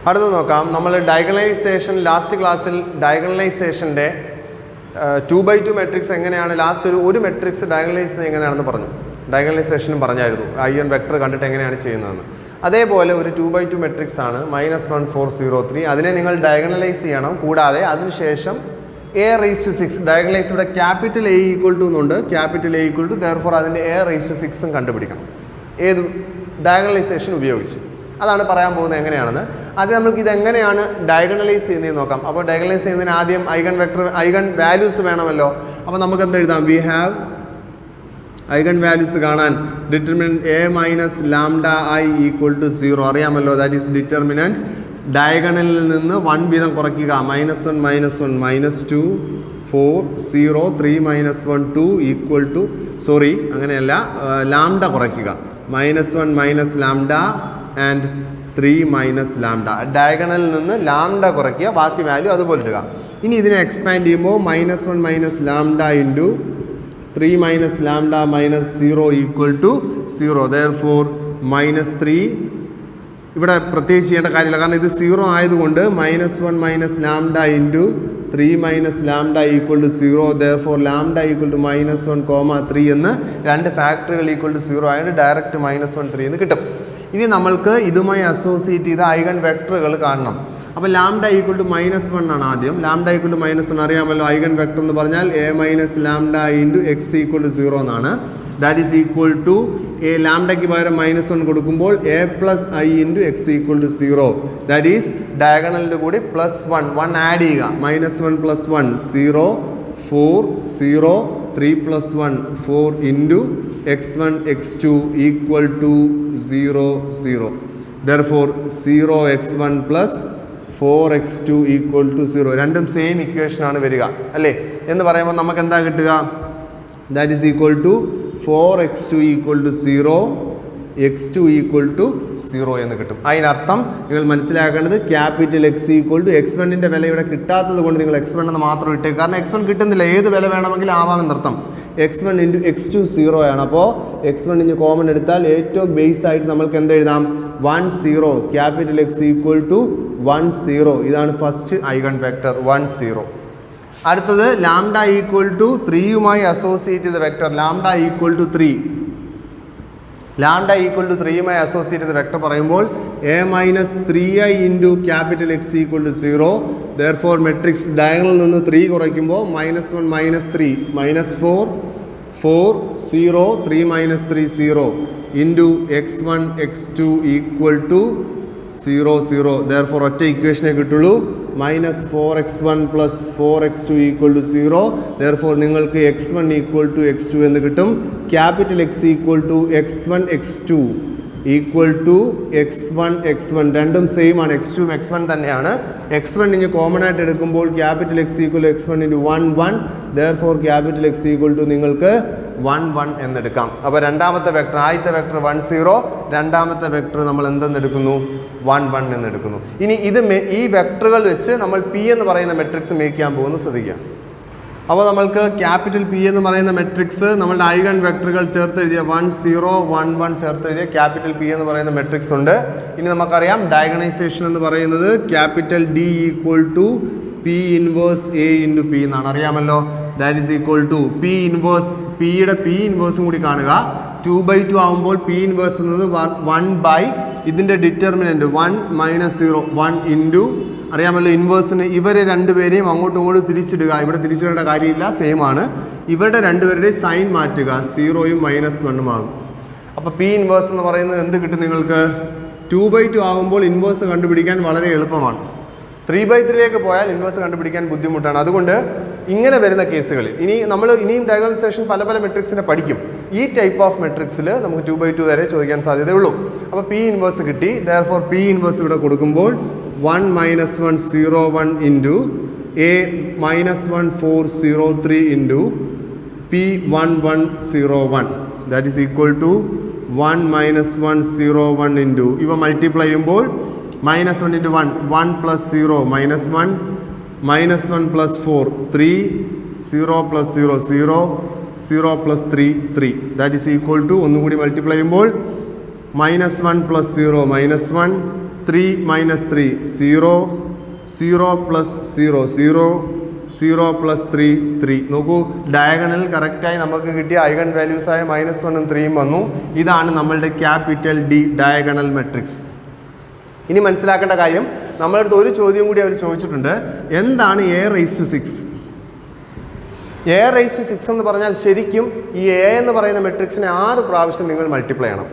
അടുത്ത നോക്കാം. നമ്മൾ ഡയഗണലൈസേഷൻ ലാസ്റ്റ് ക്ലാസ്സിൽ ഡയഗണലൈസേഷൻ്റെ 2x2 മെട്രിക്സ് എങ്ങനെയാണ് ലാസ്റ്റ് ഒരു മെട്രിക്സ് ഡയഗണലൈസ് ചെയ്യുന്നത് എങ്ങനെയാണെന്ന് പറഞ്ഞു. ഡയഗണലൈസേഷനും പറഞ്ഞായിരുന്നു ഐഗൺ വെക്ടർ കണ്ടിട്ട് എങ്ങനെയാണ് ചെയ്യുന്നതെന്ന്. അതേപോലെ ഒരു 2x2 മെട്രിക്സ് ആണ് -1 4 0 3. അതിനെ നിങ്ങൾ ഡയഗണലൈസ് ചെയ്യണം. കൂടാതെ അതിനുശേഷം a⁻6 ഡയഗണലൈസ് ഇവിടെ ക്യാപിറ്റൽ A = എന്നുണ്ട്. ക്യാപിറ്റൽ A = therefore അതിൻ്റെ a⁻6 കണ്ടുപിടിക്കണം. ഏത് ഡയഗണലൈസേഷൻ ഉപയോഗിച്ച് അതാണ് പറയാൻ പോകുന്നത് എങ്ങനെയാണെന്ന്. ആദ്യം നമുക്ക് ഇതെങ്ങനെയാണ് ഡയഗണലൈസ് ചെയ്യുന്നതെന്ന് നോക്കാം. അപ്പോൾ ഡയഗണലൈസ് ചെയ്യുന്നതിന് ആദ്യം ഐഗൺ വാല്യൂസ് വേണമല്ലോ. അപ്പോൾ നമുക്ക് എന്ത് എഴുതാം? വി ഹാവ് ഐഗൺ വാല്യൂസ് കാണാൻ ഡിറ്റർമിനൻറ്റ് a-λI = 0 അറിയാമല്ലോ. ദാറ്റ് ഈസ് ഡിറ്റർമിനൻറ്റ് ഡയഗണലിൽ നിന്ന് 1 വീതം കുറയ്ക്കുക. -1 -1 -2 4 0 3 -1 2 സോറി അങ്ങനെയല്ല, ലാംഡ കുറയ്ക്കുക. -1 -λ ആൻഡ് 3 - λ. ഡയഗണലിൽ നിന്ന് ലാംഡ കുറയ്ക്കുക, ബാക്കി വാല്യൂ അതുപോലെ ഇടുക. ഇനി ഇതിനെ എക്സ്പാൻഡ് ചെയ്യുമ്പോൾ -1 - λ ഇൻറ്റു 3 - λ -0 = 0. therefore -3 ഇവിടെ പ്രത്യേകിച്ച് ചെയ്യേണ്ട കാര്യമില്ല, കാരണം ഇത് 0 ആയതുകൊണ്ട് -1 - λ ഇൻറ്റു 3 - λ = 0. therefore λ = -1, 3 എന്ന് രണ്ട് ഫാക്ടറുകൾ =0 ആയതുകൊണ്ട് ഡയറക്റ്റ് -1 3 എന്ന് കിട്ടും. ഇനി നമ്മൾക്ക് ഇതുമായി അസോസിയേറ്റ് ചെയ്ത ഐഗൺ വെക്ടറുകൾ കാണണം. അപ്പോൾ λ = -1 ആണ് ആദ്യം. λ = -1 അറിയാമല്ലോ. ഐഗൺ വെക്ടർ എന്ന് പറഞ്ഞാൽ a - λ x = 0 എന്നാണ്. ദാറ്റ് ഈസ് ഈക്വൽ ടു ലാംഡയ്ക്ക് പകരം -1 കൊടുക്കുമ്പോൾ a+i × x = 0. ദാറ്റ് ഈസ് ഡയഗണലിൻ്റെ കൂടി +1 ആഡ് ചെയ്യുക. -1 + 1 0 4 0 3 + 1 4 into x1 x2 = 0 0. therefore 0x1 + 4x2 = 0. രണ്ടും സെയിം ഇക്വേഷനാണ് വരിക അല്ലേ എന്ന് പറയുമ്പോൾ നമുക്ക് എന്താ കിട്ടുക? That is equal to 4x2 = 0 x2 = 0 എന്ന് കിട്ടും. അതിനർത്ഥം നിങ്ങൾ മനസ്സിലാക്കേണ്ടത് ക്യാപിറ്റൽ X = x1ൻ്റെ വില ഇവിടെ കിട്ടാത്തത് കൊണ്ട് നിങ്ങൾ x1 എന്ന് മാത്രം ഇട്ടേ. കാരണം x1 കിട്ടുന്നില്ല, ഏത് വില വേണമെങ്കിലും ആവാമെന്നർത്ഥം. x1 × x2 0 ആണ്. അപ്പോൾ x1 ഇഞ്ഞ് കോമൺ എടുത്താൽ ഏറ്റവും ബേസ് ആയിട്ട് നമ്മൾക്ക് എന്ത് എഴുതാം? 1 0. Capital X = 1 0. ഇതാണ് ഫസ്റ്റ് ഐഗൺ വെക്ടർ 1 0. അടുത്തത് λ = 3യുമായി അസോസിയേറ്റ് ചെയ്ത വെക്ടർ λ = 3. λ = 3യുമായി അസോസിയേറ്റ് ചെയ്ത വെക്ടർ പറയുമ്പോൾ a-3i × capital X = 0. therefore matrix ഡയഗണലിൽ നിന്ന് 3 കുറയ്ക്കുമ്പോൾ -1 -3 -4 4 0 3 -3 0 ഇൻറ്റു x1 x2 = 0 0. therefore ഒറ്റ ഇക്വേഷനെ കിട്ടുള്ളൂ. -4x1 + 4x2 = 0. therefore നിങ്ങൾക്ക് x1 = x2 എന്ന് കിട്ടും. Capital X = x1 x2 x1 x1 രണ്ടും സെയിം ആണ്. x2 x1 തന്നെയാണ്. x1 ഇനി കോമൺ ആയിട്ട് എടുക്കുമ്പോൾ capital X = x1 × 1 1. therefore capital X = നിങ്ങൾക്ക് 1 1 എന്നെടുക്കാം. അപ്പോൾ രണ്ടാമത്തെ വെക്ടർ, ആദ്യത്തെ വെക്ടർ 1 0, രണ്ടാമത്തെ വെക്ടർ നമ്മൾ എന്തെന്നെടുക്കുന്നു? 1 1 എന്നെടുക്കുന്നു. ഇനി ഈ വെക്ടറുകൾ വെച്ച് നമ്മൾ P എന്ന് പറയുന്ന മെട്രിക്സ് മേക്ക് ചെയ്യാൻ പോകുന്നു, ശ്രദ്ധിക്കുക. അപ്പോൾ നമ്മൾക്ക് ക്യാപിറ്റൽ P എന്ന് പറയുന്ന മെട്രിക്സ് നമ്മളുടെ ഐഗൺ വെക്ടറുകൾ ചേർത്തെഴുതിയ 1 0 1 1 ചേർത്തെഴുതിയ ക്യാപിറ്റൽ P എന്ന് പറയുന്ന മെട്രിക്സ് ഉണ്ട്. ഇനി നമുക്കറിയാം ഡയഗണൈസേഷൻ എന്ന് പറയുന്നത് capital D = P inverse A × P എന്നാണ്, അറിയാമല്ലോ. That is equal to P inverse, പിയുടെ P ഇൻവേഴ്സും കൂടി കാണുക. 2/2 ആകുമ്പോൾ P ഇൻവേഴ്സ് എന്നത് 1/, ഇതിൻ്റെ ഡിറ്റർമിനൻറ്റ് 1 - 0 1 ഇൻറ്റു, അറിയാമല്ലോ ഇൻവേഴ്സിന് ഇവരെ രണ്ടുപേരെയും അങ്ങോട്ടും ഇങ്ങോട്ടും തിരിച്ചിടുക. ഇവിടെ തിരിച്ചിടേണ്ട കാര്യമില്ല, സെയിം ആണ്. ഇവരുടെ രണ്ടുപേരുടെയും സൈൻ മാറ്റുക, 0യും -1 ആകും. അപ്പോൾ P ഇൻവേഴ്സ് എന്ന് പറയുന്നത് എന്ത് കിട്ടും നിങ്ങൾക്ക്? 2/2 ആകുമ്പോൾ ഇൻവേഴ്സ് കണ്ടുപിടിക്കാൻ വളരെ എളുപ്പമാണ്. 3/3ലേക്ക് പോയാൽ ഇൻവേഴ്സ് കണ്ടുപിടിക്കാൻ ബുദ്ധിമുട്ടാണ്. അതുകൊണ്ട് ഇങ്ങനെ വരുന്ന കേസുകളിൽ ഇനിയും ഡയഗണലൈസേഷൻ പല മെട്രിക്സിനെ പഠിക്കും. ഈ ടൈപ്പ് ഓഫ് മെട്രിക്സിൽ നമുക്ക് 2/2 വരെ ചോദിക്കാൻ സാധ്യതയുള്ളൂ. അപ്പോൾ P ഇൻവേഴ്സ് കിട്ടി. therefore P ഇൻവേഴ്സ് ഇവിടെ കൊടുക്കുമ്പോൾ 1 - 1 0 1 into a -1 4 0 3 into P 1 1 0 1. That is equal to 1 - 1 0 1 into ഇവ മൾട്ടിപ്ലൈ ചെയ്യുമ്പോൾ -1 × 1 1 + 0 -1 -1 + 4 3 0 + 0 0 0 + 3 3. ദാറ്റ് ഈസ് ഈക്വൽ ടു ഒന്നുകൂടി മൾട്ടിപ്ലൈ ചെയ്യുമ്പോൾ -1 + 0 -1 3 minus 3 0 0 plus 0 0 0 plus 3 3. നോക്കൂ, ഡയഗണൽ കറക്റ്റായി നമുക്ക് കിട്ടിയ ഐഗൺ വാല്യൂസായ -1 ഉം 3 വന്നു. ഇതാണ് നമ്മളുടെ ക്യാപിറ്റൽ ഡി ഡയഗണൽ മെട്രിക്സ്. ഇനി മനസ്സിലാക്കേണ്ട കാര്യം, നമ്മളടുത്ത് ഒരു ചോദ്യം കൂടി അവർ ചോദിച്ചിട്ടുണ്ട്. എന്താണ് a�6? a�6 എന്ന് പറഞ്ഞാൽ ശരിക്കും ഈ a എന്ന് പറയുന്ന മെട്രിക്സിനെ 6 പ്രാവശ്യം നിങ്ങൾ മൾട്ടിപ്ലൈ ചെയ്യണം.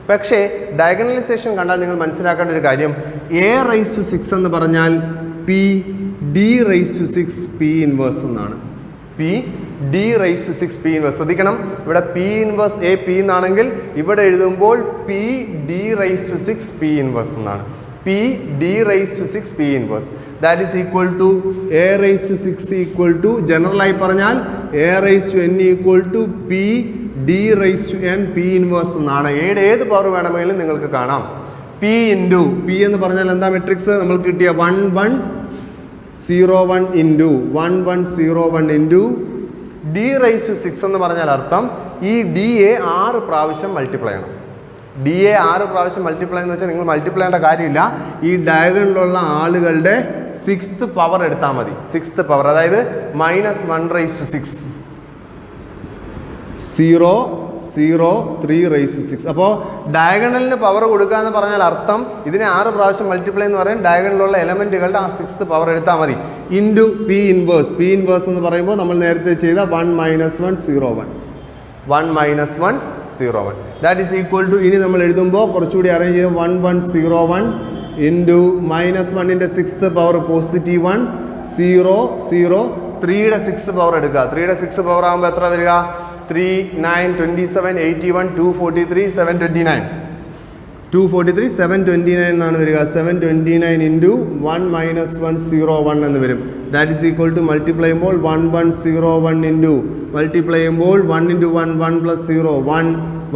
പക്ഷേ ഡയഗണലൈസേഷൻ കണ്ടാൽ നിങ്ങൾ മനസ്സിലാക്കേണ്ട ഒരു കാര്യം, a�6 എന്ന് പറഞ്ഞാൽ d⁻6 p ഇൻവേഴ്സ് എന്നാണ്. d⁻6 p inverse. ശ്രദ്ധിക്കണം, ഇവിടെ p ഇൻവേഴ്സ് a p എന്നാണെങ്കിൽ ഇവിടെ എഴുതുമ്പോൾ d⁻6 p ഇൻവേഴ്സ് എന്നാണ്. d⁻6 p inverse that is equal to a�6 equal to, ജനറലായി പറഞ്ഞാൽ a⁻n equal to d⁻n p inverse എന്നാണ്. ഏത് പവർ വേണമെങ്കിലും നിങ്ങൾക്ക് കാണാം. p എന്ന് പറഞ്ഞാൽ എന്താ മെട്രിക്സ് നമ്മൾക്ക് കിട്ടിയ 1 1 0 1 ഇൻറ്റു 1 1 0 1 ഇൻറ്റു d⁻6 എന്ന് പറഞ്ഞാൽ അർത്ഥം ഈ d-യെ 6 പ്രാവശ്യം മൾട്ടിപ്ലൈ ചെയ്യണം. d-യെ 6 പ്രാവശ്യം മൾട്ടിപ്ലൈ എന്ന് വെച്ചാൽ നിങ്ങൾ മൾട്ടിപ്ലൈ ചെയ്യേണ്ട കാര്യമില്ല. ഈ ഡയഗണലിലുള്ള ആളുകളുടെ 6th പവർ എടുത്താൽ മതി. 6th പവർ, അതായത് -1/6 0 0 3/6. അപ്പോൾ ഡയഗണലിന് പവർ കൊടുക്കുക എന്ന് പറഞ്ഞാൽ അർത്ഥം ഇതിനെ 6 പ്രാവശ്യം മൾട്ടിപ്ലൈ എന്ന് പറയും. ഡയഗണലിലുള്ള എലമെൻറ്റുകളുടെ ആ 6th പവർ എടുത്താൽ മതി. ഇൻറ്റു p ഇൻവേഴ്സ് എന്ന് പറയുമ്പോൾ നമ്മൾ നേരത്തെ ചെയ്ത 1 -1 0 1 1 -1 0 1 ദാറ്റ് ഈസ് ഈക്വൽ ടു, ഇനി നമ്മൾ എഴുതുമ്പോൾ കുറച്ചുകൂടി അറേഞ്ച് ചെയ്യും 1 1 0 1 ഇൻറ്റു -1ൻ്റെ 6th പവർ +1 0 0 3യുടെ 6th പവർ എടുക്കുക. 3യുടെ 6th പവർ ആകുമ്പോൾ എത്ര വരിക? 3 9 27 81 243 729 243 729 എന്നാണ് വരിക. 729 ഇൻറ്റു 1 -1 0 1 എന്ന് വരും. That is equal to multiply ചെയ്യുമ്പോൾ 1 1 0 1 ഇൻറ്റു മൾട്ടിപ്ലൈ ചെയ്യുമ്പോൾ 1 into 1 1 + 0 1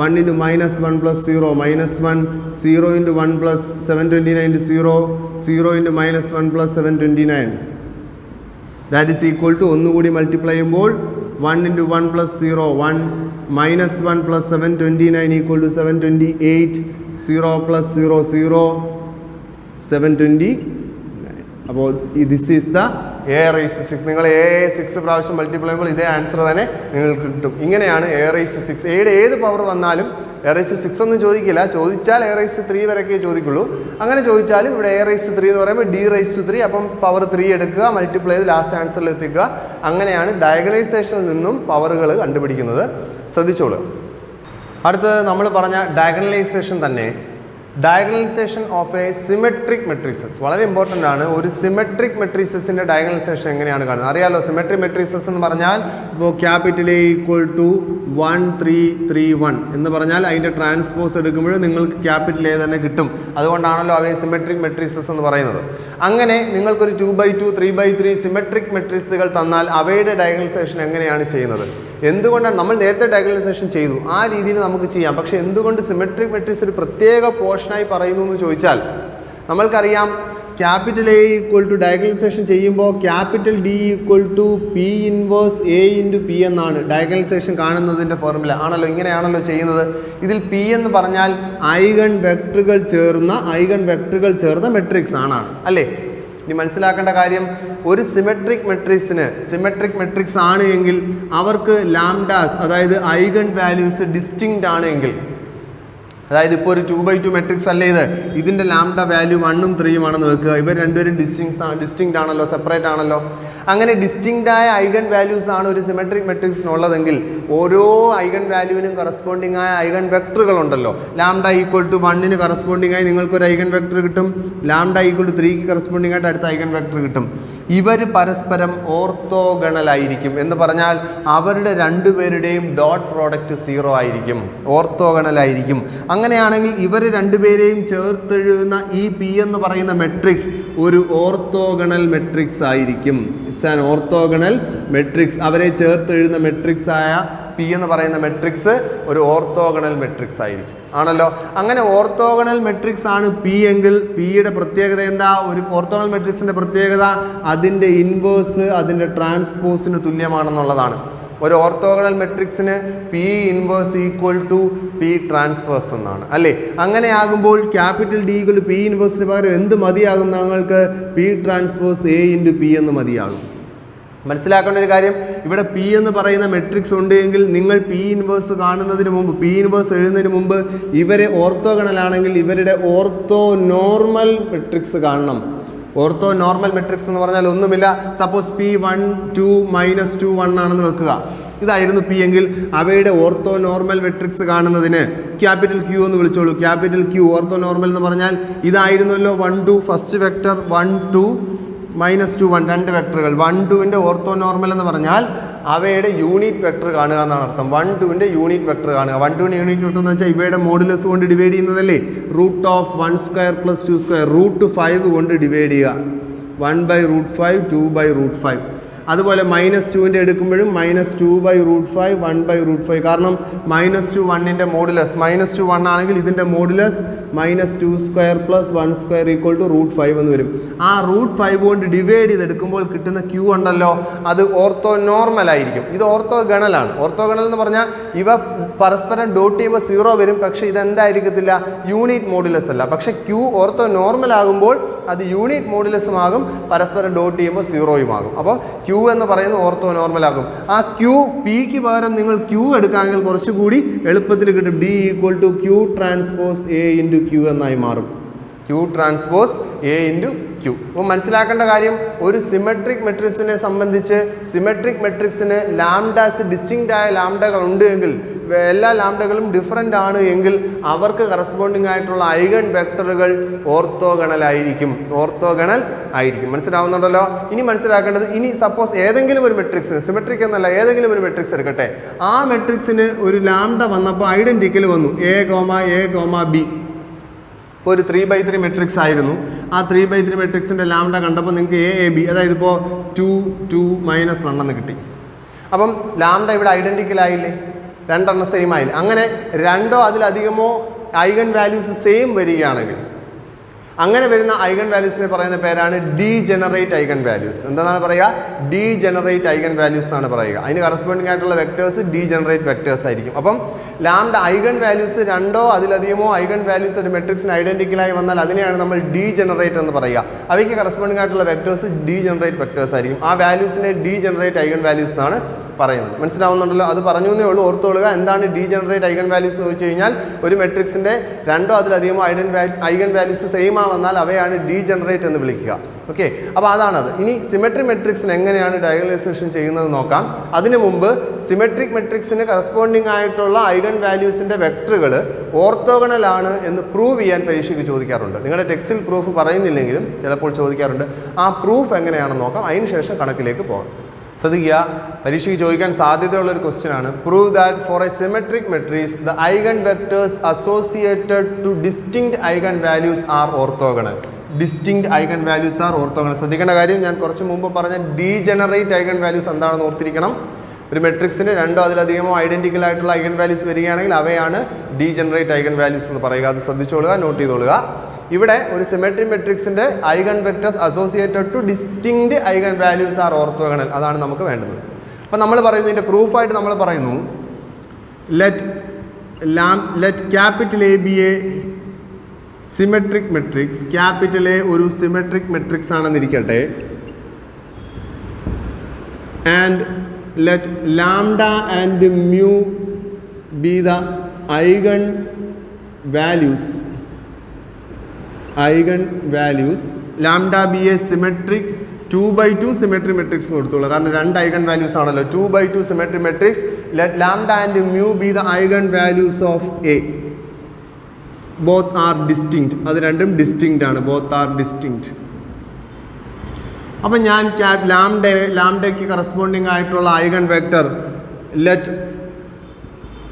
1 into -1 + 0 -1 0 into 1 + 729 into 0 0 into -1 + 729 that is equal to ഒന്നുകൂടി മൾട്ടിപ്ലൈ ചെയ്യുമ്പോൾ 1 ഇൻറ്റു 1 + 0 1 -1 + 729 ഈക്വൽ ടു 728 0 + 0 0 729. അപ്പോൾ ദിസ് ഈസ് ദ a⁻6. നിങ്ങൾ a⁻6 പ്രാവശ്യം മൾട്ടിപ്ലൈ ചെയ്യുമ്പോൾ ഇതേ ആൻസർ തന്നെ നിങ്ങൾക്ക് കിട്ടും. ഇങ്ങനെയാണ് a⁻6. ഏത് പവർ വന്നാലും a⁻6 ഒന്നും ചോദിക്കില്ല. ചോദിച്ചാൽ a⁻3 വരെയൊക്കെ ചോദിക്കുള്ളൂ. അങ്ങനെ ചോദിച്ചാലും ഇവിടെ a⁻3 എന്ന് പറയുമ്പോൾ d⁻3, അപ്പം പവർ 3 എടുക്കുക, മൾട്ടിപ്ലൈ ചെയ്ത് ലാസ്റ്റ് ആൻസറിൽ എത്തിക്കുക. അങ്ങനെയാണ് ഡയഗണലൈസേഷനിൽ നിന്നും പവറുകൾ കണ്ടുപിടിക്കുന്നത്. ശ്രദ്ധിച്ചോളൂ. അടുത്ത് നമ്മൾ പറഞ്ഞ ഡയഗണലൈസേഷൻ തന്നെ, diagonalisation of A symmetric matrixes വളരെ ഇമ്പോർട്ടൻ്റ് ആണ്. ഒരു സിമെട്രിക് മെട്രിക്സസിൻ്റെ ഡയഗണലൈസേഷൻ എങ്ങനെയാണ് കാണുന്നത് അറിയാലോ. സിമെട്രിക് മെട്രിക്സസ് എന്ന് പറഞ്ഞാൽ ഇപ്പോൾ ക്യാപിറ്റൽ A ഈക്വൽ ടു 1 3 3 1 എന്ന് പറഞ്ഞാൽ അതിൻ്റെ ട്രാൻസ്പോസ് എടുക്കുമ്പോൾ നിങ്ങൾക്ക് ക്യാപിറ്റൽ A തന്നെ കിട്ടും. അതുകൊണ്ടാണല്ലോ അവയെ സിമെട്രിക് മെട്രിക്സസ് എന്ന് പറയുന്നത്. അങ്ങനെ നിങ്ങൾക്കൊരു 2/2 3/3 സിമെട്രിക് മെട്രിക്സുകൾ തന്നാൽ അവയുടെ ഡയഗണലൈസേഷൻ എങ്ങനെയാണ് ചെയ്യുന്നത്? എന്തുകൊണ്ടാണ് നമ്മൾ നേരത്തെ ഡയഗണലൈസേഷൻ ചെയ്തു, ആ രീതിയിൽ നമുക്ക് ചെയ്യാം. പക്ഷേ എന്തുകൊണ്ട് സിമെട്രിക് മെട്രിക്സ് ഒരു പ്രത്യേക പോർഷനായി പറയുന്നു എന്ന് ചോദിച്ചാൽ, നമ്മൾക്കറിയാം capital A equal to diagonalization ചെയ്യുമ്പോൾ capital D equal to P inverse A into P എന്നാണ് ഡയഗണലൈസേഷൻ കാണുന്നതിൻ്റെ ഫോർമുല. ആണല്ലോ, ഇങ്ങനെയാണല്ലോ ചെയ്യുന്നത്. ഇതിൽ P എന്ന് പറഞ്ഞാൽ ഐഗൺ വെക്ടറുകൾ ചേർന്ന മെട്രിക്സ് ആണ് അല്ലേ? ഇനി മനസ്സിലാക്കേണ്ട കാര്യം, ഒരു സിമെട്രിക് മെട്രിക്സ് ആണ് എങ്കിൽ അവർക്ക് ലാംഡാസ്, അതായത് ഐഗൺ വാല്യൂസ് ഡിസ്റ്റിങ്ക്റ്റ് ആണ് എങ്കിൽ, അതായത് ഇപ്പോൾ ഒരു 2/2 മെട്രിക്സ് അല്ലേ ഇത്, ഇതിൻ്റെ ലാംഡ വാല്യൂ 1ഉം 3ഉം ആണെന്ന് വെക്കുക. ഇവർ രണ്ടുപേരും ഡിസ്റ്റിങ്ക്റ്റ് ആണല്ലോ, സെപ്പറേറ്റ് ആണല്ലോ. അങ്ങനെ ഡിസ്റ്റിങ്ക്റ്റ് ആയ ഐഗൺ വാല്യൂസ് ആണ് ഒരു സിമെട്രിക് മെട്രിക്സിനുള്ളതെങ്കിൽ ഓരോ ഐഗൺ വാല്യൂവിനും കറസ്പോണ്ടിങ് ആയ ഐഗൺ വെക്ടറുകളുണ്ടല്ലോ. ലാംഡ ഈക്വൽ ടു 1ന് കറസ്പോണ്ടിങ് ആയി നിങ്ങൾക്കൊരു ഐഗൺ വെക്ടർ കിട്ടും. ലാംഡ ഈക്വൽ ടു 3ക്ക് കറസ്പോണ്ടിങ് ആയിട്ട് അടുത്ത ഐഗൺ വെക്ടർ കിട്ടും. ഇവർ പരസ്പരം ഓർത്തോഗണലായിരിക്കും എന്ന് പറഞ്ഞാൽ അവരുടെ രണ്ടുപേരുടെയും ഡോട്ട് പ്രോഡക്റ്റ് 0 ആയിരിക്കും, ഓർത്തോഗണലായിരിക്കും. അങ്ങനെയാണെങ്കിൽ ഇവർ രണ്ടുപേരെയും ചേർത്തെഴുതുന്ന ഈ P എന്ന് പറയുന്ന മെട്രിക്സ് ഒരു ഓർത്തോഗണൽ മെട്രിക്സ് ആയിരിക്കും. It's an orthogonal matrix. അവരെ ചേർത്തെഴുതുന്ന മെട്രിക്സ് ആയ P എന്ന് പറയുന്ന മെട്രിക്സ് ഒരു ഓർത്തോഗണൽ മെട്രിക്സ് ആയിരിക്കും. ആണല്ലോ. അങ്ങനെ ഓർത്തോഗണൽ മെട്രിക്സ് ആണ് P എങ്കിൽ Pയുടെ പ്രത്യേകത എന്താ? ഒരു ഓർത്തോഗണൽ മെട്രിക്സിൻ്റെ പ്രത്യേകത അതിൻ്റെ ഇൻവേഴ്സ് അതിൻ്റെ ട്രാൻസ്പോസിന് തുല്യമാണെന്നുള്ളതാണ്. ഒരു ഓർത്തോഗണൽ മെട്രിക്സിന് P inverse equal to P transverse എന്നാണ് അല്ലേ. അങ്ങനെയാകുമ്പോൾ capital D equal to P ഇൻവേഴ്സിന് പകരം എന്ത് മതിയാകും? ഞങ്ങൾക്ക് P transverse A into P എന്ന് മതിയാകും. മനസ്സിലാക്കേണ്ട ഒരു കാര്യം, ഇവിടെ പി എന്ന് പറയുന്ന മെട്രിക്സ് ഉണ്ടെങ്കിൽ നിങ്ങൾ പി ഇൻവേഴ്സ് കാണുന്നതിന് മുമ്പ്, പി ഇൻവേഴ്സ് എഴുതുന്നതിന് മുമ്പ് ഇവരെ ഓർത്തോഗണലാണെങ്കിൽ ഇവരുടെ ഓർത്തോ നോർമൽ മെട്രിക്സ് കാണണം. ഓർത്തോ നോർമൽ മെട്രിക്സ് എന്ന് പറഞ്ഞാൽ ഒന്നുമില്ല, സപ്പോസ് പി 1 2 -2 1 ആണെന്ന് വെക്കുക. ഇതായിരുന്നു പി എങ്കിൽ അവയുടെ ഓർത്തോ നോർമൽ മെട്രിക്സ് കാണുന്നതിന് ക്യാപിറ്റൽ ക്യൂ എന്ന് വിളിച്ചോളൂ. ക്യാപിറ്റൽ ക്യൂ ഓർത്തോ നോർമൽ എന്ന് പറഞ്ഞാൽ ഇതായിരുന്നല്ലോ 1 2 ഫസ്റ്റ് വെക്ടർ 1 2 -2 1 രണ്ട് വെക്ടറുകൾ. 1 2ൻ്റെ ഓർത്തോ നോർമൽ എന്ന് പറഞ്ഞാൽ അവയുടെ യൂണിറ്റ് വെക്ടർ കാണുക എന്നാണ് അർത്ഥം. 1 2ൻ്റെ യൂണിറ്റ് വെക്ടർ കാണുക. 1 2ൻ്റെ യൂണിറ്റ് വെക്ടർ എന്ന് വെച്ചാൽ ഇവയുടെ മോഡുലസ് കൊണ്ട് ഡിവൈഡ് ചെയ്യുന്നതല്ലേ. √1² + 2², √5 കൊണ്ട് ഡിവൈഡ് ചെയ്യുക. 1/√5 2/√5. അതുപോലെ -2ൻ്റെ എടുക്കുമ്പോഴും -2/√5 1/√5. കാരണം -2 1ൻ്റെ മോഡുലസ് -2 1 ആണെങ്കിൽ ഇതിൻ്റെ മോഡുലസ് -2² + 1² = √5 എന്ന് വരും. ആ √5 കൊണ്ട് ഡിവൈഡ് ചെയ്തെടുക്കുമ്പോൾ കിട്ടുന്ന ക്യൂ ഉണ്ടല്ലോ, അത് ഓർത്തോ നോർമൽ ആയിരിക്കും. ഇത് ഓർത്തോ ഗണലാണ്. ഓർത്തോ ഗണൽ എന്ന് പറഞ്ഞാൽ ഇവ പരസ്പരം ഡോട്ട് ചെയ്യുമ്പോൾ 0 വരും, പക്ഷേ ഇതെന്തായിരിക്കത്തില്ല, യൂണിറ്റ് മോഡുലസ് അല്ല. പക്ഷേ ക്യൂ ഓർത്തോ നോർമൽ ആകുമ്പോൾ അത് യൂണിറ്റ് മോഡുലസുമാകും, പരസ്പരം ഡോട്ട് ചെയ്യുമ്പോൾ 0 ആകും. അപ്പോൾ ക്യൂ എന്ന് പറയുന്നത് ഓർത്തോ നോർമൽ ആകും. ആ ക്യൂ പിക്ക് പകരം നിങ്ങൾ ക്യൂ എടുക്കാമെങ്കിൽ കുറച്ചുകൂടി എളുപ്പത്തിൽ കിട്ടും. D equal to Q transpose A into Q എന്നായി മാറും. Q transpose A into Q. അപ്പോൾ മനസ്സിലാക്കേണ്ട കാര്യം, ഒരു സിമെട്രിക് മെട്രിക്സിനെ സംബന്ധിച്ച് സിമെട്രിക് മെട്രിക്സിന് ലാംഡാസ് ഡിസ്റ്റിങ്ക്റ്റ് ആയ ലാംഡകൾ ഉണ്ട് എങ്കിൽ, എല്ലാ ലാംഡകളും ഡിഫറൻ്റ് ആണ് എങ്കിൽ അവർക്ക് കറസ്പോണ്ടിങ് ആയിട്ടുള്ള ഐഗൺ വെക്ടറുകൾ ഓർത്തോഗണൽ ആയിരിക്കും. ഓർത്തോഗണൽ ആയിരിക്കും. മനസ്സിലാവുന്നുണ്ടല്ലോ. ഇനി മനസ്സിലാക്കേണ്ടത്, ഇനി സപ്പോസ് ഏതെങ്കിലും ഒരു മെട്രിക്സിന്, സിമെട്രിക് എന്നല്ല, ഏതെങ്കിലും ഒരു മെട്രിക്സ് എടുക്കട്ടെ, ആ മെട്രിക്സിന് ഒരു ലാംഡ വന്നപ്പോൾ ഐഡൻറ്റിക്കൽ വന്നു A, B. ഇപ്പോൾ ഒരു 3/3 മെട്രിക്സ് ആയിരുന്നു. ആ 3/3 മെട്രിക്സിൻ്റെ ലാംഡ കണ്ടപ്പോൾ നിങ്ങൾക്ക് AB, അതായത് ഇപ്പോൾ 2 2 -1 എന്ന് കിട്ടി. അപ്പം ലാംഡ ഇവിടെ ഐഡൻറ്റിക്കൽ ആയില്ലേ, രണ്ടെണ്ണം സെയിം ആയില്ല. അങ്ങനെ രണ്ടോ അതിലധികമോ ഐഗൺ വാല്യൂസ് സെയിം വരികയാണെങ്കിൽ, അങ്ങനെ വരുന്ന ഐഗൺ വാല്യൂസിനെ പറയുന്ന പേരാണ് ഡീജനറേറ്റ് ഐഗൺ വാല്യൂസ്. എന്താണ് പറയുക? ഡീജനറേറ്റ് ഐഗൺ വാല്യൂസ് എന്നാണ് പറയുക. അതിന് കറസ്പോണ്ടിങ് ആയിട്ടുള്ള വെക്ടേഴ്സ് ഡീജനറേറ്റ് വെക്ടേഴ്സ് ആയിരിക്കും. അപ്പം ലാംഡ ഐഗൺ വാല്യൂസ് രണ്ടോ അതിലധികമോ ഐഗൺ വാല്യൂസ് ഒരു മെട്രിക്സിന് ഐഡൻറ്റിക്കലായി വന്നാൽ അതിനെയാണ് നമ്മൾ ഡീജനറേറ്റ് എന്ന് പറയുക. അവയ്ക്ക് കറസ്പോണ്ടിങ് ആയിട്ടുള്ള വെക്ടേഴ്സ് ഡീജനറേറ്റ് വെക്ടേഴ്സ് ആയിരിക്കും. ആ വാല്യൂസിനെ ഡീജനറേറ്റ് ഐഗൺ വാല്യൂസ് എന്നാണ് പറയുന്നത്. മനസ്സിലാവുന്നുണ്ടല്ലോ. അത് പറഞ്ഞു എന്നേ ഉള്ളൂ, ഓർത്തോളുക. എന്താണ് ഡീജനറേറ്റ് ഐഗൺ വാല്യൂസ് എന്ന് ചോദിച്ചു കഴിഞ്ഞാൽ, ഒരു മെട്രിക്സിൻ്റെ രണ്ടോ അതിലധികമോ ഐഗൺ വാല്യൂസ് സെയിം ആവന്നാൽ അവയാണ് ഡീജനറേറ്റ് എന്ന് വിളിക്കുക. ഓക്കെ, അപ്പോൾ അതാണത്. ഇനി സിമെട്രിക് മെട്രിക്സിന് എങ്ങനെയാണ് ഡയഗണലൈസേഷൻ ചെയ്യുന്നത് നോക്കാം. അതിനു മുമ്പ് സിമെട്രിക് മെട്രിക്സിന് കറസ്പോണ്ടിങ് ആയിട്ടുള്ള ഐഗൺ വാല്യൂസിൻ്റെ വെക്ടറുകൾ ഓർത്തോഗണൽ ആണ് എന്ന് പ്രൂവ് ചെയ്യാൻ പരീക്ഷയ്ക്ക് ചോദിക്കാറുണ്ട്. നിങ്ങളുടെ ടെക്സ്റ്റിൽ പ്രൂഫ് പറയുന്നില്ലെങ്കിലും ചിലപ്പോൾ ചോദിക്കാറുണ്ട്. ആ പ്രൂഫ് എങ്ങനെയാണെന്ന് നോക്കാം, അതിന് ശേഷം കണക്കിലേക്ക് പോകാം. ശ്രദ്ധിക്കുക, പരീക്ഷയ്ക്ക് ചോദിക്കാൻ സാധ്യതയുള്ള ഒരു ക്വസ്റ്റ്യൻ ആണ്. Prove that for a symmetric matrix the eigen vectors associated to distinct eigen values are orthogonal. Distinct eigen values are orthogonal. ശ്രദ്ധിക്കേണ്ട കാര്യം, ഞാൻ കുറച്ച് മുമ്പ് പറഞ്ഞ ഡീജനറേറ്റ് ഐഗൺ വാല്യൂസ് എന്താണെന്ന് ഓർത്തിരിക്കണം. ഒരു മെട്രിക്സിന് രണ്ടോ അതിലധികമോ ഐഡൻറ്റിക്കൽ ആയിട്ടുള്ള ഐഗൺ വാല്യൂസ് വരികയാണെങ്കിൽ അവയാണ് ഡീജനറേറ്റ് ഐഗൺ വാല്യൂസ് എന്ന് പറയുക. അത് ശ്രദ്ധിച്ചോളുക, നോട്ട് ചെയ്തോളുക. ഇവിടെ ഒരു സിമെട്രിക് മെട്രിക്സിൻ്റെ eigen vectors associated to distinct eigen values are orthogonal. അതാണ് നമുക്ക് വേണ്ടത്. അപ്പം നമ്മൾ പറയുന്നു, ഇതിൻ്റെ പ്രൂഫായിട്ട് നമ്മൾ പറയുന്നു, let capital A be a symmetric matrix. Capital A ഒരു സിമെട്രിക് മെട്രിക്സ് ആണെന്നിരിക്കട്ടെ. And let lambda and mu be the eigen values. Lambda be a symmetric 2/2 symmetry matrix കൊടുത്തുള്ളൂ. കാരണം രണ്ട് ഐഗൺ വാല്യൂസ് ആണല്ലോ. 2/2 symmetry matrix. Let lambda and mu be the eigen values of A. Both are distinct. അത് രണ്ടും distinct ആണ്. Both are distinct. അപ്പം ഞാൻ ലാംഡയ്ക്ക് കറസ്പോണ്ടിങ് ആയിട്ടുള്ള eigen vector let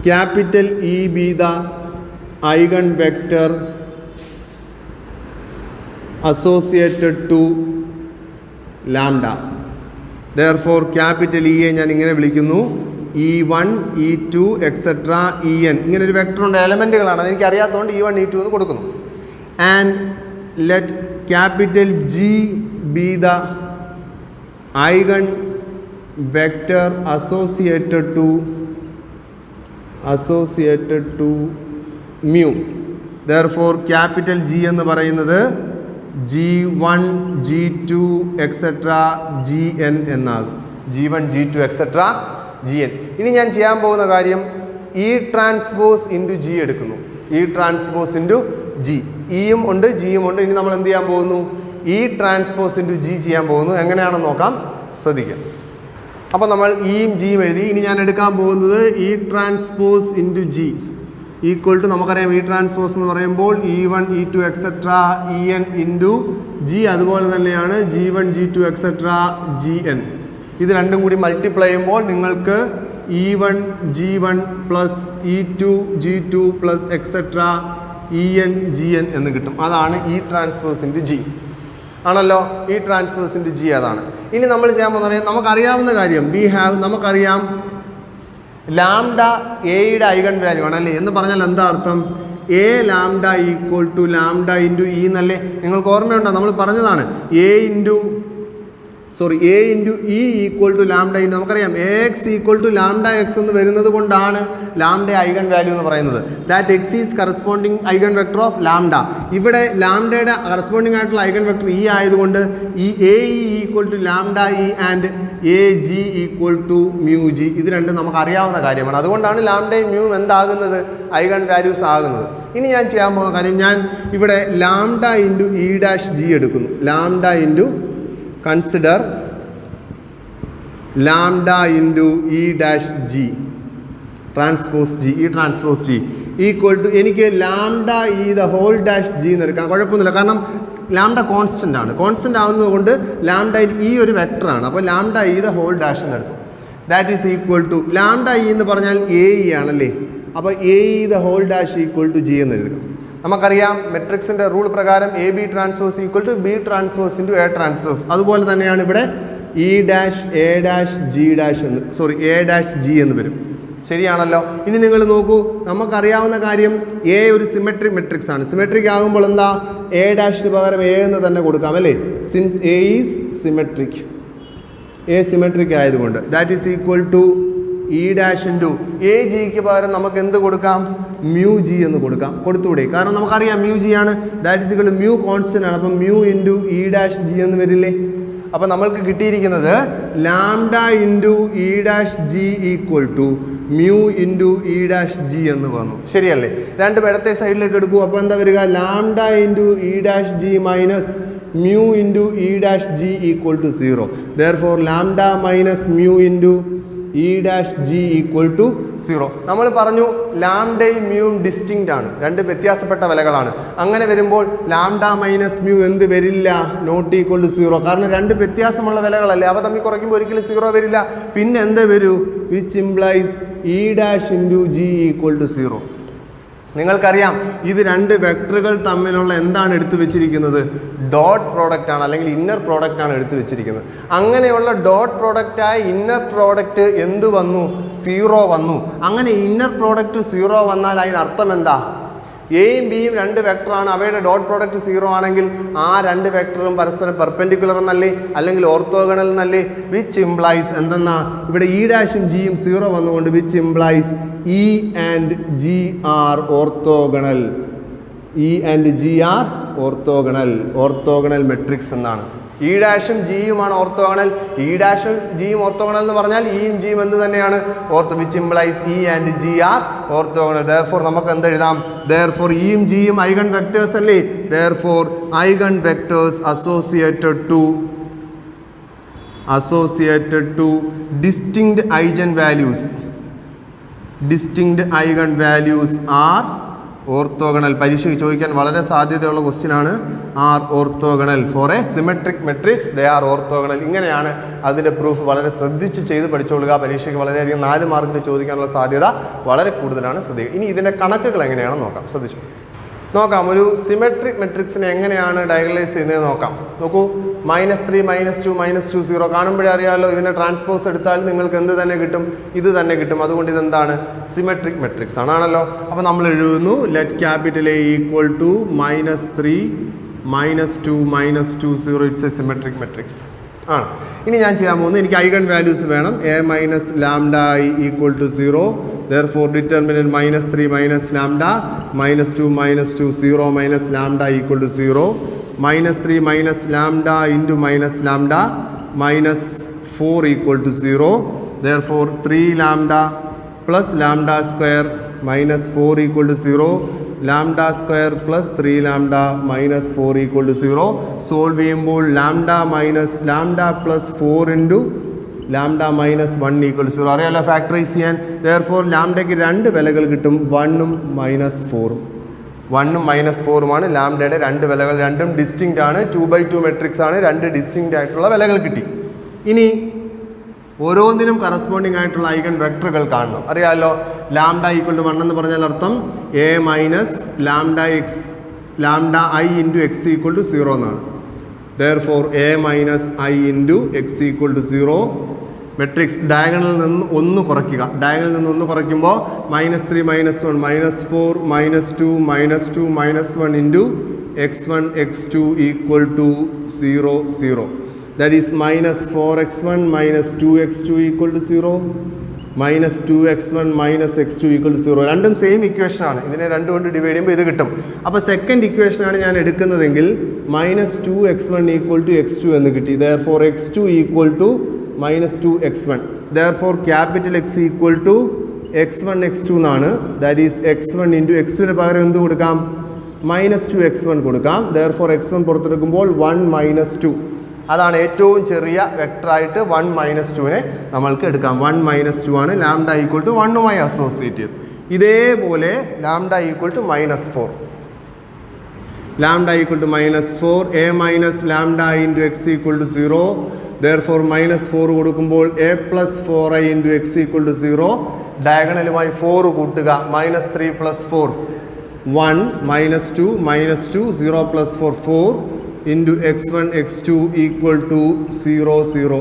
capital E B the eigen vector associated to lambda. Therefore capital E ഞാൻ ഇങ്ങനെ വിളിക്കുന്നു, E1 E2 etc. En. ഇങ്ങനെ ഒരു വെക്ടർ ഉണ്ട്, എലമെൻറ്റുകളാണ്, അതെനിക്ക് അറിയാത്തതുകൊണ്ട് E1 E2 എന്ന് കൊടുക്കുന്നു. And let capital G be the eigen vector associated to mu. Therefore capital G എന്ന് പറയുന്നത് G1 G2 etc Gn എന്നാകും. G1 G2 etc Gn. ഇനി ഞാൻ ചെയ്യാൻ പോകുന്ന കാര്യം E ട്രാൻസ്പോസ് ഇൻറ്റു G എടുക്കുന്നു. E transpose into G. ഇയും ഉണ്ട് ജിയും ഉണ്ട്. ഇനി നമ്മൾ എന്ത് ചെയ്യാൻ പോകുന്നു? E ട്രാൻസ്പോസ് ഇൻറ്റു G ചെയ്യാൻ പോകുന്നു. എങ്ങനെയാണെന്ന് നോക്കാം, ശ്രദ്ധിക്കാം. അപ്പോൾ നമ്മൾ ഇയും ജിയും എഴുതി. ഇനി ഞാൻ എടുക്കാൻ പോകുന്നത് E transpose into G equal to, നമുക്കറിയാം E ട്രാൻസ്പോസ് എന്ന് പറയുമ്പോൾ E1 E2 etcetera En into G, അതുപോലെ തന്നെയാണ് G1 G2 എക്സെട്ര Gn. ഇത് രണ്ടും കൂടി മൾട്ടിപ്ലൈ ചെയ്യുമ്പോൾ നിങ്ങൾക്ക് E1 G1 plus E2 G2 plus etcetera En Gn എന്ന് കിട്ടും. അതാണ് E ട്രാൻസ്പോസ് ഇൻറ്റു G ആണല്ലോ. E ട്രാൻസ്പോസ് ഇൻറ്റു G അതാണ്. ഇനി നമ്മൾ ചെയ്യാൻ പോകുന്നത്, നമുക്കറിയാവുന്ന കാര്യം നമുക്കറിയാം ലാംഡ എയുടെ ഐഗൺ വാല്യൂ ആണ് അല്ലേ. എന്ന് പറഞ്ഞാൽ എന്താ അർത്ഥം? A lambda equal to lambda into e എന്നല്ലേ. നിങ്ങൾക്ക് ഓർമ്മയുണ്ടോ? നമ്മൾ പറഞ്ഞതാണ് A into e equal to lambda into, നമുക്കറിയാം A x equal to lambda x എന്ന് വരുന്നത് കൊണ്ടാണ് ലാംഡ ഐഗൺ വാല്യൂ എന്ന് പറയുന്നത്. That x is corresponding eigen vector of lambda. ഇവിടെ ലാംഡയുടെ കറസ്പോണ്ടിങ് ആയിട്ടുള്ള ഐഗൺ വെക്ടർ ഇ ആയതുകൊണ്ട് ഈ A e equal to lambda e and A g equal to mu g. ഇത് രണ്ടും നമുക്ക് അറിയാവുന്ന കാര്യമാണ്. അതുകൊണ്ടാണ് ലാംഡയും മ്യൂ എന്താകുന്നത്? ഐഗൺ വാല്യൂസ് ആകുന്നത്. ഇനി ഞാൻ ചെയ്യാൻ പോകുന്ന കാര്യം, ഞാൻ ഇവിടെ lambda into E dash g എടുക്കുന്നു. Lambda into consider lambda into E dash g transpose g, e transpose g equal to, എനിക്ക് lambda E the whole dash G എന്ന് എടുക്കാം, കുഴപ്പമൊന്നുമില്ല. കാരണം ലാംഡ കോൺസ്റ്റൻ്റ് ആണ്. കോൺസ്റ്റൻ്റ് ആവുന്നത് കൊണ്ട് ലാംഡ ഈ ഒരു വെക്ടറാണ്. അപ്പോൾ lambda E the whole dash എന്ന് എടുത്തു. That is equal to, lambda E എന്ന് പറഞ്ഞാൽ എ ഇ ആണല്ലേ. അപ്പോൾ A E the whole dash equal to G എന്ന് എഴുതുക. നമുക്കറിയാം മെട്രിക്സിൻ്റെ റൂൾ പ്രകാരം A B transpose equal to B transpose into A transpose. അതുപോലെ തന്നെയാണ് ഇവിടെ E dash A dash G dash എന്ന് എ ഡാഷ് ജി എന്ന് വരും. ശരിയാണല്ലോ. ഇനി നിങ്ങൾ നോക്കൂ, നമുക്കറിയാവുന്ന കാര്യം എ ഒരു സിമെട്രിക് മെട്രിക്സ് ആണ്. സിമെട്രിക് ആകുമ്പോൾ എന്താ? എ ഡാഷിന് പകരം എ എന്ന് തന്നെ കൊടുക്കാം അല്ലേ. Since A is symmetric, A symmetric ആയതുകൊണ്ട് that is equal to e dash into A ജിക്ക് പകരം നമുക്ക് എന്ത് കൊടുക്കാം? മ്യൂ ജി എന്ന് കൊടുക്കാം. കൊടുത്തുകൂടെ? കാരണം നമുക്കറിയാം മ്യൂ ജി ആണ്. That is equal to mu constant ആണ്. അപ്പം mu into E dash G എന്ന് വരില്ലേ. അപ്പം നമ്മൾക്ക് കിട്ടിയിരിക്കുന്നത് lambda into E dash G equal to mu into E dash G എന്ന് വന്നു. ശരിയല്ലേ? രണ്ട് ഇടത്തെ സൈഡിലേക്ക് എടുക്കൂ. അപ്പോൾ എന്താ വരിക? Lambda into E dash G minus mu into E dash G equal to 0. Therefore lambda minus mu into E dash G equal to 0. നമ്മൾ പറഞ്ഞു ലാംഡയും മ്യൂവും ഡിസ്റ്റിങ്ക്റ്റ് ആണ്, രണ്ട് വ്യത്യാസപ്പെട്ട വിലകളാണ്. അങ്ങനെ വരുമ്പോൾ ലാംഡ മൈനസ് മ്യൂ എന്ത് വരില്ല? Not equal to 0. കാരണം രണ്ട് വ്യത്യാസമുള്ള വിലകളല്ലേ, അവ തമ്മിൽ കുറയ്ക്കുമ്പോൾ ഒരിക്കലും 0 വരില്ല. പിന്നെ എന്ത് വരൂ? Which implies E dash into G equal to 0. നിങ്ങൾക്കറിയാം ഇത് രണ്ട് വെക്ടറുകൾ തമ്മിലുള്ള എന്താണ് എടുത്തു വെച്ചിരിക്കുന്നത്? ഡോട്ട് പ്രോഡക്റ്റ് ആണ്, അല്ലെങ്കിൽ ഇന്നർ പ്രോഡക്റ്റ് ആണ് എടുത്തു വെച്ചിരിക്കുന്നത്. അങ്ങനെയുള്ള ഡോട്ട് പ്രോഡക്റ്റായ ഇന്നർ പ്രോഡക്റ്റ് എന്ത് വന്നു? 0 വന്നു. അങ്ങനെ ഇന്നർ പ്രോഡക്റ്റ് 0 വന്നാൽ അതിനർത്ഥം എന്താ? എയും ബിയും രണ്ട് വെക്ടറാണ്, അവയുടെ ഡോട്ട് പ്രോഡക്റ്റ് 0 ആണെങ്കിൽ ആ രണ്ട് വെക്ടറും പരസ്പരം പെർപെൻഡിക്കുലർ എന്നല്ലേ, അല്ലെങ്കിൽ ഓർത്തോഗണൽ എന്നല്ലേ. വിച്ച് ഇംപ്ലൈസ് എന്തെന്നാ? ഇവിടെ ഇ ഡാഷും ജിയും 0 വന്നുകൊണ്ട് which implies e and g are orthogonal. E and g are orthogonal, orthogonal matrix എന്നാണ്. ഇ ഡാഷും ജിയുമാണ് ഓർത്തോഗണൽ. ഇ ഡാഷും ജിയും ഓർത്തോഗണൽ എന്ന് പറഞ്ഞാൽ ഇയും ജിയും എന്ത് തന്നെയാണ്? Which implies e and g are orthogonal. Therefore നമുക്ക് എന്ത് എഴുതാം? ദെയർഫോർ ഇയും ജിയും ഐഗൺ വെക്ടേഴ്സ് അല്ലേ. Therefore eigen vectors associated to distinct eigen values are orthogonal. പരീക്ഷയ്ക്ക് ചോദിക്കാൻ വളരെ സാധ്യതയുള്ള ക്വസ്റ്റ്യൻ ആണ്. Are orthogonal for a symmetric matrix, they are orthogonal. ഇങ്ങനെയാണ് അതിൻ്റെ പ്രൂഫ്. വളരെ ശ്രദ്ധിച്ച് ചെയ്ത് പഠിച്ചോളുക. പരീക്ഷയ്ക്ക് വളരെയധികം 4 മാർക്കിന് ചോദിക്കാനുള്ള സാധ്യത വളരെ കൂടുതലാണ്. ശ്രദ്ധിക്കുക. ഇനി ഇതിൻ്റെ കണക്കുകൾ എങ്ങനെയാണെന്ന് നോക്കാം. ശ്രദ്ധിച്ചു നോക്കാം. ഒരു സിമെട്രിക് മെട്രിക്സിനെ എങ്ങനെയാണ് ഡയഗണലൈസ് ചെയ്യുന്നത് നോക്കാം. നോക്കൂ, -3 -2 -2 0 കാണുമ്പോഴേ അറിയാമല്ലോ. ഇതിൻ്റെ ട്രാൻസ്പോസ് എടുത്താൽ നിങ്ങൾക്ക് എന്ത് തന്നെ കിട്ടും? ഇത് തന്നെ കിട്ടും. അതുകൊണ്ട് ഇതെന്താണ്? സിമെട്രിക് മെട്രിക്സ് ആണല്ലോ. അപ്പോൾ നമ്മൾ എഴുതുന്നു let capital A equal to -3 -2 -2 0. It's a symmetric matrix. ആണ്. ഇനി ഞാൻ ചെയ്യാൻ പോകുന്നത് എനിക്ക് ഐഗൺ വാല്യൂസ് വേണം. A minus lambda I equal to 0. Therefore determinant -3 minus lambda -2 0 minus lambda equal to 0. -3 minus lambda into minus lambda -4 equal to 0. Therefore 3 lambda plus lambda square minus 4 equal to 0. Lambda square plus 3 lambda minus 4 equal to 0. Solve ചെയ്യുമ്പോൾ lambda minus lambda plus 4 into lambda minus 1 equal to 0. അറിയാലോ factorise ചെയ്യാൻ. Therefore ലാംഡയ്ക്ക് രണ്ട് വിലകൾ കിട്ടും, 1ഉം -4ഉം. 1ഉം -4ഉമാണ് ലാംഡയുടെ രണ്ട് വിലകൾ. രണ്ടും ഡിസ്റ്റിങ്ക്റ്റ് ആണ്. 2/2 മെട്രിക്സ് ആണ്. രണ്ട് ഡിസ്റ്റിങ്ക്റ്റ് ആയിട്ടുള്ള വിലകൾ കിട്ടി. ഇനി ഓരോന്നിനും കറസ്പോണ്ടിങ് ആയിട്ടുള്ള ഐഗൺ വെക്ടറുകൾ കാണണം. അറിയാമല്ലോ ലാംഡ ഈക്വൽ ടു 1 എന്ന് പറഞ്ഞാൽ അർത്ഥം A minus lambda I into X equal to 0 എന്നാണ്. Therefore a minus i into x equal to 0. Matrix ഡയഗണലിൽ നിന്ന് ഒന്ന് കുറയ്ക്കുക. ഡയഗണലിൽ നിന്ന് ഒന്ന് കുറയ്ക്കുമ്പോൾ -3 -1 -4 -2 -2 -1 into x1 x2 equal to 0 0. That is -4x1 -2x2 equal to 0. -2x1 -x2 equal to 0. രണ്ടും same equation ആണ്. ഇതിനെ രണ്ട് കൊണ്ട് ഡിവൈഡ് ചെയ്യുമ്പോൾ ഇത് കിട്ടും. അപ്പോൾ സെക്കൻഡ് ഇക്വേഷനാണ് ഞാൻ എടുക്കുന്നതെങ്കിൽ -2x1 equal to x2 എന്ന് കിട്ടി. Therefore x2 equal to -2x1. Therefore capital X equal to x1 x2 എന്നാണ്. That is x1 into x2ന് പകരം എന്ത് കൊടുക്കാം? -2x1 കൊടുക്കാം. Therefore x1 പുറത്തെടുക്കുമ്പോൾ 1 -2. അതാണ് ഏറ്റവും ചെറിയ വെക്ടറായിട്ട് 1 -2നെ നമ്മൾക്ക് എടുക്കാം. 1 -2 ആണ് ലാംഡ ഈക്വൽ ടു 1മായി അസോസിയേറ്റ് ചെയ്ത്. ഇതേപോലെ lambda equal to -4. Lambda equal to -4 A minus lambda into X equal to 0. Therefore -4 കൊടുക്കുമ്പോൾ a plus 4i into x equal to 0. ഡയഗണലുമായി 4 കൂട്ടുക. -3 plus 4 1 -2 0 plus 4 4 into x1 x2 equal to 0 0.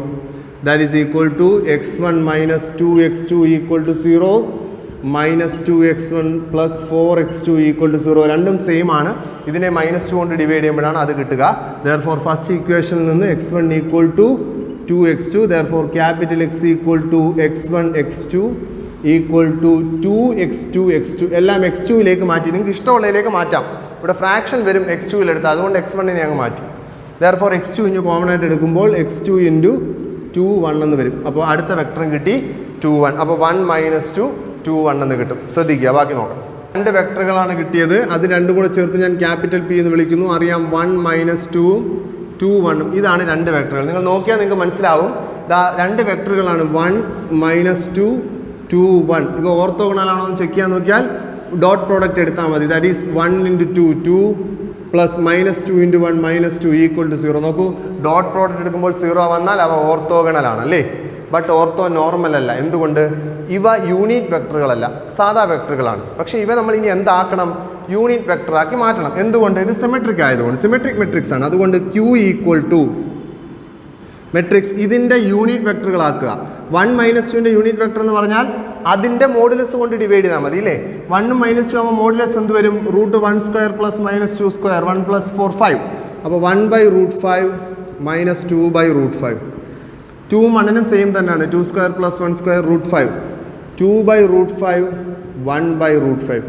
That is equal to x1 minus 2x2 equal to 0 minus 2x1 plus 4x2 equal to 0. രണ്ടും same ആണ്. ഇതിനെ -2 കൊണ്ട് divide ചെയ്യുമ്പോഴാണ് അത് കിട്ടുക. Therefore first ഇക്വേഷനിൽ നിന്ന് x1 equal to 2x2. Therefore capital X equal to x1 x2 equal to 2x2 x2. എല്ലാം x2ലേക്ക് മാറ്റി. നിങ്ങൾക്ക് ഇഷ്ടമുള്ളതിലേക്ക് മാറ്റാം. ഇവിടെ ഫ്രാക്ഷൻ വരും x2ൽ എടുത്ത്, അതുകൊണ്ട് x1നെ അങ്ങ് മാറ്റി. Therefore x2 ഇനി കോമൺ ആയിട്ട് എടുക്കുമ്പോൾ x2 into 2 1 എന്ന് വരും. അപ്പോൾ അടുത്ത വെക്ടറും കിട്ടി 2 1. അപ്പോൾ 1 - 2 2 1 എന്ന് കിട്ടും. ശ്രദ്ധിക്കുക, ബാക്കി നോക്കണം. രണ്ട് വെക്ടറുകളാണ് കിട്ടിയത്. അത് രണ്ടും കൂടെ ചേർത്ത് ഞാൻ ക്യാപിറ്റൽ P എന്ന് വിളിക്കുന്നു. അറിയാം 1 - 2 2 1. ഇതാണ് രണ്ട് വെക്ടറുകൾ. നിങ്ങൾ നോക്കിയാൽ നിങ്ങൾക്ക് മനസ്സിലാവും. ഇതാ രണ്ട് വെക്ടറുകളാണ് 1 - 2 2 1. ഇപ്പോൾ ഓർത്തോഗണലാണോ എന്ന് ചെക്ക് ചെയ്യാൻ നോക്കിയാൽ ഡോട്ട് പ്രോഡക്റ്റ് എടുത്താൽ മതി. That is 1 into 2 2 plus -2 into 1 -2 equal to 0. നോക്കൂ, ഡോട്ട് പ്രോഡക്റ്റ് എടുക്കുമ്പോൾ 0 വന്നാൽ അവ ഓർത്തോഗണലാണ് അല്ലേ? ബട്ട് ഓർത്തോ നോർമൽ അല്ല. എന്തുകൊണ്ട്? ഇവ യൂണിറ്റ് വെക്ടറുകളല്ല, സാധാ വെക്ടറുകളാണ്. പക്ഷേ ഇവ നമ്മൾ ഇനി എന്താക്കണം? യൂണിറ്റ് വെക്ടറാക്കി മാറ്റണം. എന്തുകൊണ്ട്? ഇത് സിമെട്രിക് ആയതുകൊണ്ട്, സിമെട്രിക് മെട്രിക്സ് ആണ്. അതുകൊണ്ട് Q ഈക്വൽ ടു മെട്രിക്സ് ഇതിൻ്റെ യൂണിറ്റ് വെക്ടറുകളാക്കുക. 1 - 2ൻ്റെ യൂണിറ്റ് വെക്ടർ എന്ന് പറഞ്ഞാൽ അതിൻ്റെ മോഡുലസ് കൊണ്ട് ഡിവൈഡ് ചെയ്താൽ മതി അല്ലേ? 1ഉം -2 ആകുമ്പോൾ മോഡുലസ് എന്ത് വരും? √1² + -2² 1 + 4 5. അപ്പോൾ 1/√5 - 2/√5. 2ഉം 1നും സെയിം തന്നെയാണ്. 2² + 1² √5. 2/√5 1/√5.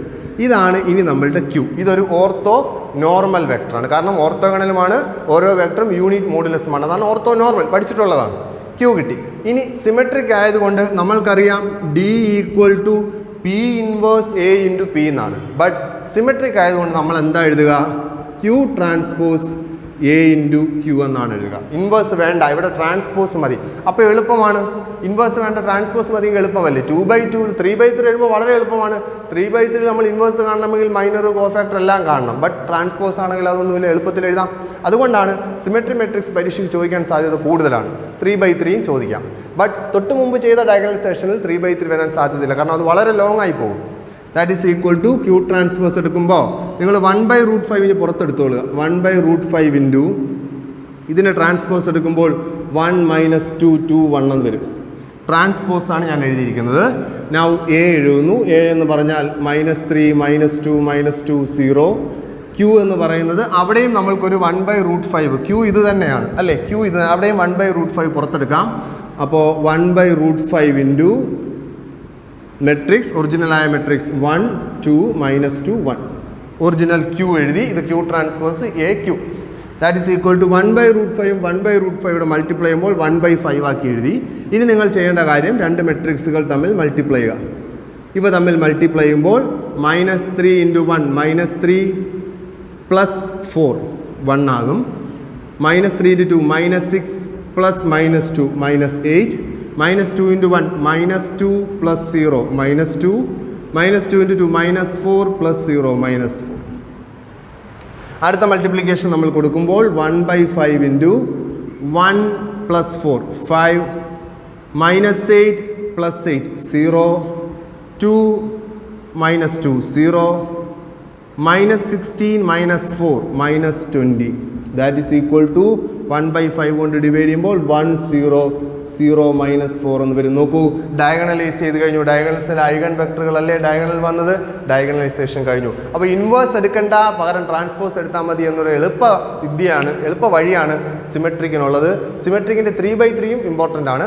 ഇതാണ് ഇനി നമ്മളുടെ Q. ഇതൊരു ഓർത്തോ നോർമൽ വെക്ടറാണ്. കാരണം ഓർത്തോഗണലുമാണ്, ഓരോ വെക്ടറും യൂണിറ്റ് മോഡുലസുമാണ്. അതാണ് ഓർത്തോ നോർമൽ, പഠിച്ചിട്ടുള്ളതാണ്. Q കിട്ടി. ഇനി സിമെട്രിക് ആയതുകൊണ്ട് നമ്മൾക്കറിയാം D equal to P inverse A into P എന്നാണ്. ബട്ട് സിമെട്രിക് ആയതുകൊണ്ട് നമ്മൾ എന്താ എഴുതുക? Q transpose A into Q എന്നാണ് എഴുതുക. ഇൻവേഴ്സ് വേണ്ട, ഇവിടെ ട്രാൻസ്പോസ് മതി. അപ്പോൾ എളുപ്പമാണ്. ഇൻവേഴ്സ് വേണ്ട, ട്രാൻസ്പോസ് മതി, എളുപ്പമല്ലേ? 2/2 3/3 എഴുതുമ്പോൾ വളരെ എളുപ്പമാണ്. 3/3 നമ്മൾ ഇൻവേഴ്സ് കാണണമെങ്കിൽ മൈനർ കോഫാക്ടർ എല്ലാം കാണണം. ബട്ട് ട്രാൻസ്പോസ് ആണെങ്കിൽ അതൊന്നുമില്ല, എളുപ്പത്തിൽ എഴുതാം. അതുകൊണ്ടാണ് സിമെട്രി മെട്രിക്സ് പരീക്ഷയ്ക്ക് ചോദിക്കാൻ സാധ്യത കൂടുതലാണ്. 3/3 ചോദിക്കാം. ബട്ട് തൊട്ട് മുമ്പ് ചെയ്ത ഡയഗണലൈസേഷനിൽ 3/3 വരാൻ സാധ്യതയില്ല, കാരണം അത് വളരെ ലോങ് ആയി പോകും. That is equal to Q transpose എടുക്കുമ്പോൾ നിങ്ങൾ 1/√5 പുറത്തെടുത്തോളുക. 1/√5 ഇൻറ്റു ഇതിനെ ട്രാൻസ്പോസ് എടുക്കുമ്പോൾ 1 - 2 2 1 എന്ന് വരും. ട്രാൻസ്പോസ് ആണ് ഞാൻ എഴുതിയിരിക്കുന്നത്. നൗ A എഴുതുന്നു. A എന്ന് പറഞ്ഞാൽ -3 - 2 - 2 0. ക്യൂ എന്ന് പറയുന്നത് അവിടെയും നമ്മൾക്കൊരു 1/√5 ക്യൂ ഇത് തന്നെയാണ് അല്ലേ, ക്യൂ ഇത് അവിടെയും 1/√5 പുറത്തെടുക്കാം. അപ്പോൾ 1/√5 ഇൻറ്റു മെട്രിക്സ് ഒറിജിനലായ മെട്രിക്സ് 1 2 -2 1 ഒറിജിനൽ ക്യൂ എഴുതി. ഇത് Q transpose A Q that is equal to 1/√5 1/√5 multiply ചെയ്യുമ്പോൾ 1/5 ആക്കി എഴുതി. ഇനി നിങ്ങൾ ചെയ്യേണ്ട കാര്യം രണ്ട് മെട്രിക്സുകൾ തമ്മിൽ മൾട്ടിപ്ലൈ ചെയ്യുക. ഇവ തമ്മിൽ മൾട്ടിപ്ലൈ ചെയ്യുമ്പോൾ -3 ഇൻറ്റു 1 -3 +4 1 ആകും. -3 into 2 -6 plus -2 -8 -2 into 1 -2 plus 0 -2 -2 into 2 -4 plus 0 -4. അടുത്ത മൾട്ടിപ്ലിക്കേഷൻ നമ്മൾ കൊടുക്കുമ്പോൾ 1/5 ഇൻറ്റു 1 പ്ലസ് 4 5 -8 പ്ലസ് 8 0 2 -2 0 -16 -4 -20 ദാറ്റ് ഈസ് ഈക്വൽ ടു 1/5 കൊണ്ട് ഡിവൈഡ് ചെയ്യുമ്പോൾ 1 0 0 -4 എന്ന് വരും. നോക്കൂ, ഡയഗണലൈസ് ചെയ്ത് കഴിഞ്ഞു. ഡയഗണൽസിൽ ഐഗൺ വെക്ടറുകളല്ലേ ഡയഗണൽ വന്നത്, ഡയഗണലൈസേഷൻ കഴിഞ്ഞു. അപ്പോൾ ഇൻവേഴ്സ് എടുക്കേണ്ട, പകരം ട്രാൻസ്പോസ് എടുത്താൽ മതി എന്നൊരു എളുപ്പ വഴിയാണ് സിമെട്രിക്കിനുള്ളത്. സിമെട്രിക്കിൻ്റെ 3/3 ഇമ്പോർട്ടൻ്റ് ആണ്.